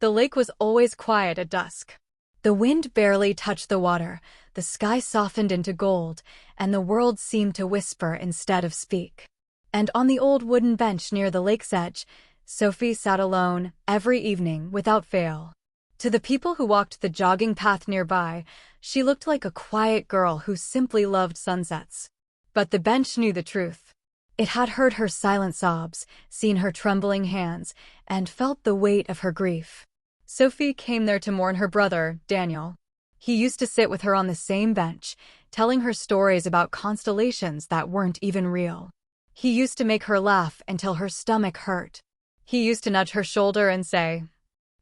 The lake was always quiet at dusk. The wind barely touched the water, the sky softened into gold, and the world seemed to whisper instead of speak. And on the old wooden bench near the lake's edge, Sophie sat alone, every evening, without fail. To the people who walked the jogging path nearby, she looked like a quiet girl who simply loved sunsets. But the bench knew the truth. It had heard her silent sobs, seen her trembling hands, and felt the weight of her grief. Sophie came there to mourn her brother, Daniel. He used to sit with her on the same bench, telling her stories about constellations that weren't even real. He used to make her laugh until her stomach hurt. He used to nudge her shoulder and say,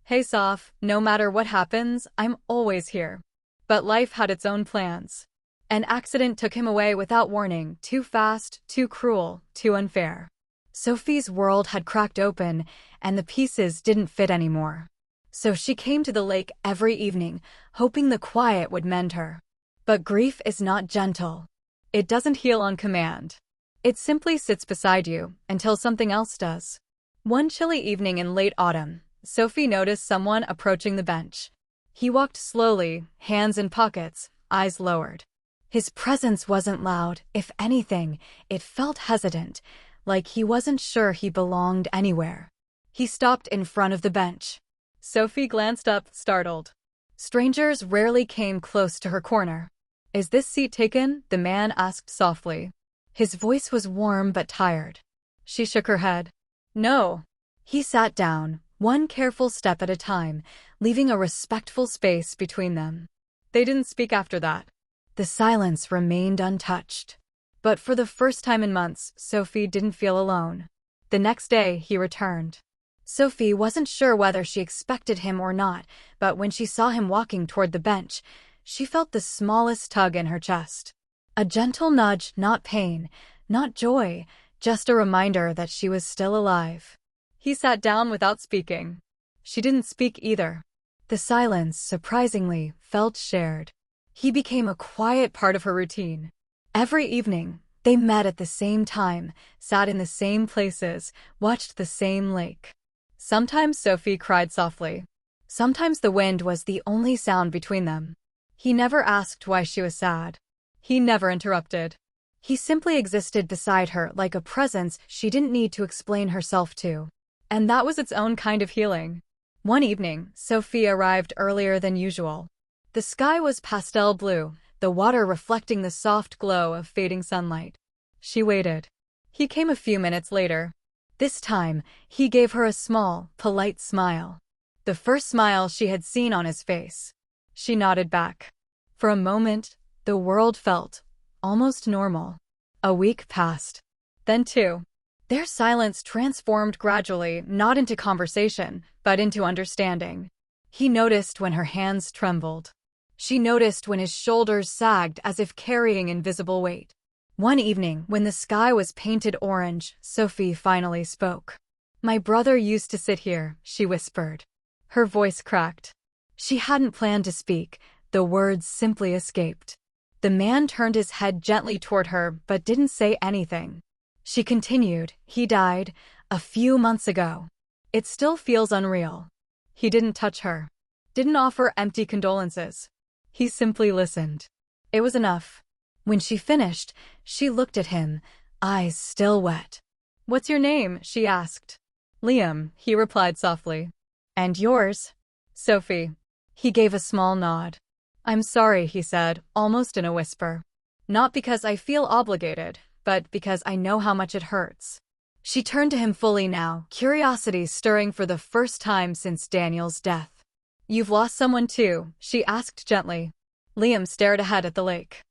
"Hey, Soph, no matter what happens, I'm always here." But life had its own plans. An accident took him away without warning, too fast, too cruel, too unfair. Sophie's world had cracked open, and the pieces didn't fit anymore. So she came to the lake every evening, hoping the quiet would mend her. But grief is not gentle. It doesn't heal on command. It simply sits beside you until something else does. One chilly evening in late autumn, Sophie noticed someone approaching the bench. He walked slowly, hands in pockets, eyes lowered. His presence wasn't loud. If anything, it felt hesitant, like he wasn't sure he belonged anywhere. He stopped in front of the bench. Sophie glanced up, startled. Strangers rarely came close to her corner. "Is this seat taken?" the man asked softly. His voice was warm but tired. She shook her head. "No." He sat down, one careful step at a time, leaving a respectful space between them. They didn't speak after that. The silence remained untouched. But for the first time in months, Sophie didn't feel alone. The next day, he returned. Sophie wasn't sure whether she expected him or not, but when she saw him walking toward the bench, she felt the smallest tug in her chest. A gentle nudge, not pain, not joy, just a reminder that she was still alive. He sat down without speaking. She didn't speak either. The silence, surprisingly, felt shared. He became a quiet part of her routine. Every evening, they met at the same time, sat in the same places, watched the same lake. Sometimes Sophie cried softly. Sometimes the wind was the only sound between them. He never asked why she was sad. He never interrupted. He simply existed beside her like a presence she didn't need to explain herself to. And that was its own kind of healing. One evening, Sophie arrived earlier than usual. The sky was pastel blue, the water reflecting the soft glow of fading sunlight. She waited. He came a few minutes later. This time, he gave her a small, polite smile. The first smile she had seen on his face. She nodded back. For a moment, the world felt almost normal. A week passed. Then two. Their silence transformed gradually, not into conversation, but into understanding. He noticed when her hands trembled. She noticed when his shoulders sagged as if carrying invisible weight. One evening, when the sky was painted orange, Sophie finally spoke. "My brother used to sit here," she whispered. Her voice cracked. She hadn't planned to speak, the words simply escaped. The man turned his head gently toward her but didn't say anything. She continued, "He died a few months ago. It still feels unreal." He didn't touch her. Didn't offer empty condolences. He simply listened. It was enough. When she finished, she looked at him, eyes still wet. "What's your name?" she asked. "Liam," he replied softly. "And yours?" "Sophie." He gave a small nod. "I'm sorry," he said, almost in a whisper. "Not because I feel obligated, but because I know how much it hurts." She turned to him fully now, curiosity stirring for the first time since Daniel's death. "You've lost someone too?" she asked gently. Liam stared ahead at the lake.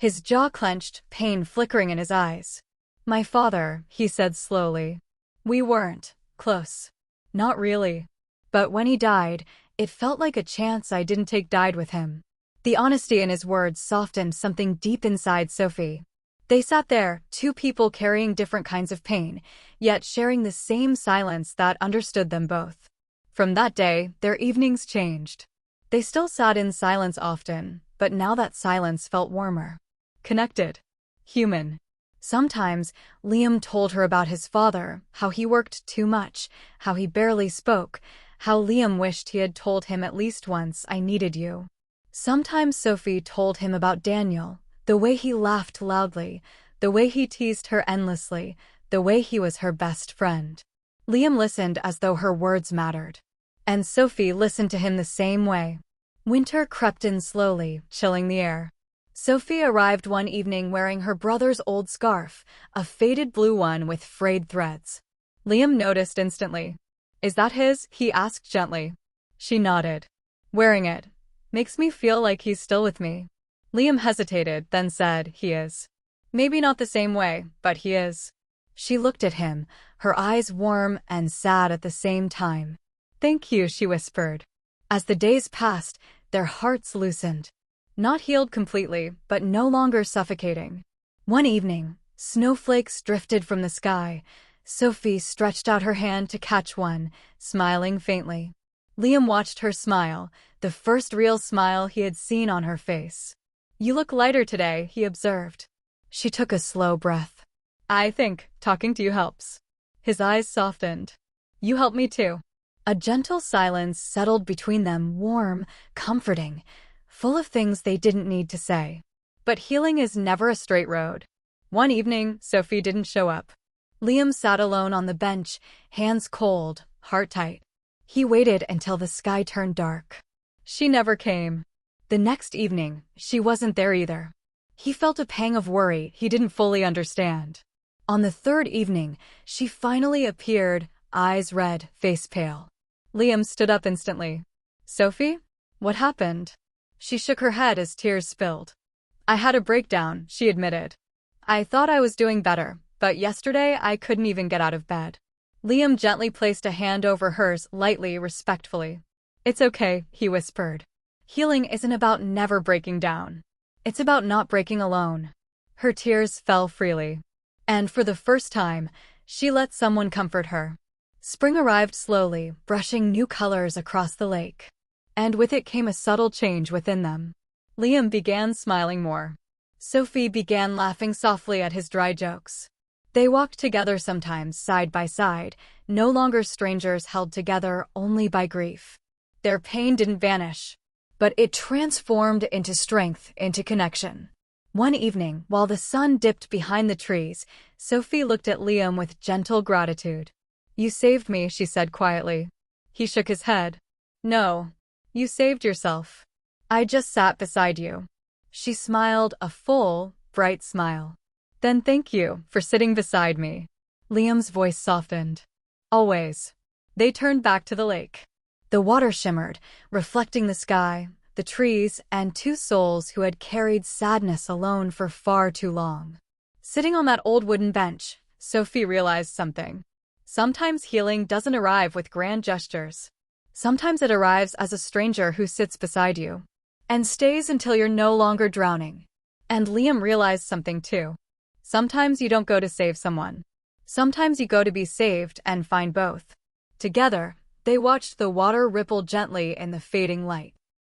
His jaw clenched, pain flickering in his eyes. "My father," he said slowly. "We weren't close. Not really. But when he died, it felt like a chance I didn't take died with him." The honesty in his words softened something deep inside Sophie. They sat there, two people carrying different kinds of pain, yet sharing the same silence that understood them both. From that day, their evenings changed. They still sat in silence often, but now that silence felt warmer. Connected. Human. Sometimes, Liam told her about his father, how he worked too much, how he barely spoke, How Liam wished he had told him at least once, "I needed you." Sometimes Sophie told him about Daniel, the way he laughed loudly, the way he teased her endlessly, the way he was her best friend. Liam listened as though her words mattered. And Sophie listened to him the same way. Winter crept in slowly, chilling the air. Sophie arrived one evening wearing her brother's old scarf, a faded blue one with frayed threads. Liam noticed instantly. "Is that his?" he asked gently. She nodded. "Wearing it makes me feel like he's still with me." Liam hesitated, then said, "He is. Maybe not the same way, but he is." She looked at him, her eyes warm and sad at the same time. "Thank you," she whispered. As the days passed, their hearts loosened. Not healed completely, but no longer suffocating. One evening, snowflakes drifted from the sky. Sophie stretched out her hand to catch one, smiling faintly. Liam watched her smile, the first real smile he had seen on her face. "You look lighter today," he observed. She took a slow breath. "I think talking to you helps." His eyes softened. "You help me too." A gentle silence settled between them, warm, comforting, full of things they didn't need to say. But healing is never a straight road. One evening, Sophie didn't show up. Liam sat alone on the bench, hands cold, heart tight. He waited until the sky turned dark. She never came. The next evening, she wasn't there either. He felt a pang of worry he didn't fully understand. On the third evening, she finally appeared, eyes red, face pale. Liam stood up instantly. "Sophie? What happened?" She shook her head as tears spilled. "I had a breakdown," she admitted. "I thought I was doing better, but yesterday I couldn't even get out of bed." Liam gently placed a hand over hers, lightly, respectfully. "It's okay," he whispered. "Healing isn't about never breaking down. It's about not breaking alone." Her tears fell freely. And for the first time, she let someone comfort her. Spring arrived slowly, brushing new colors across the lake. And with it came a subtle change within them. Liam began smiling more. Sophie began laughing softly at his dry jokes. They walked together sometimes, side by side, no longer strangers held together only by grief. Their pain didn't vanish, but it transformed into strength, into connection. One evening, while the sun dipped behind the trees, Sophie looked at Liam with gentle gratitude. "You saved me," she said quietly. He shook his head. "No, you saved yourself. I just sat beside you." She smiled, a full, bright smile. "Then thank you for sitting beside me." Liam's voice softened. "Always." They turned back to the lake. The water shimmered, reflecting the sky, the trees, and two souls who had carried sadness alone for far too long. Sitting on that old wooden bench, Sophie realized something. Sometimes healing doesn't arrive with grand gestures. Sometimes it arrives as a stranger who sits beside you and stays until you're no longer drowning. And Liam realized something too. Sometimes you don't go to save someone. Sometimes you go to be saved and find both. Together, they watched the water ripple gently in the fading light.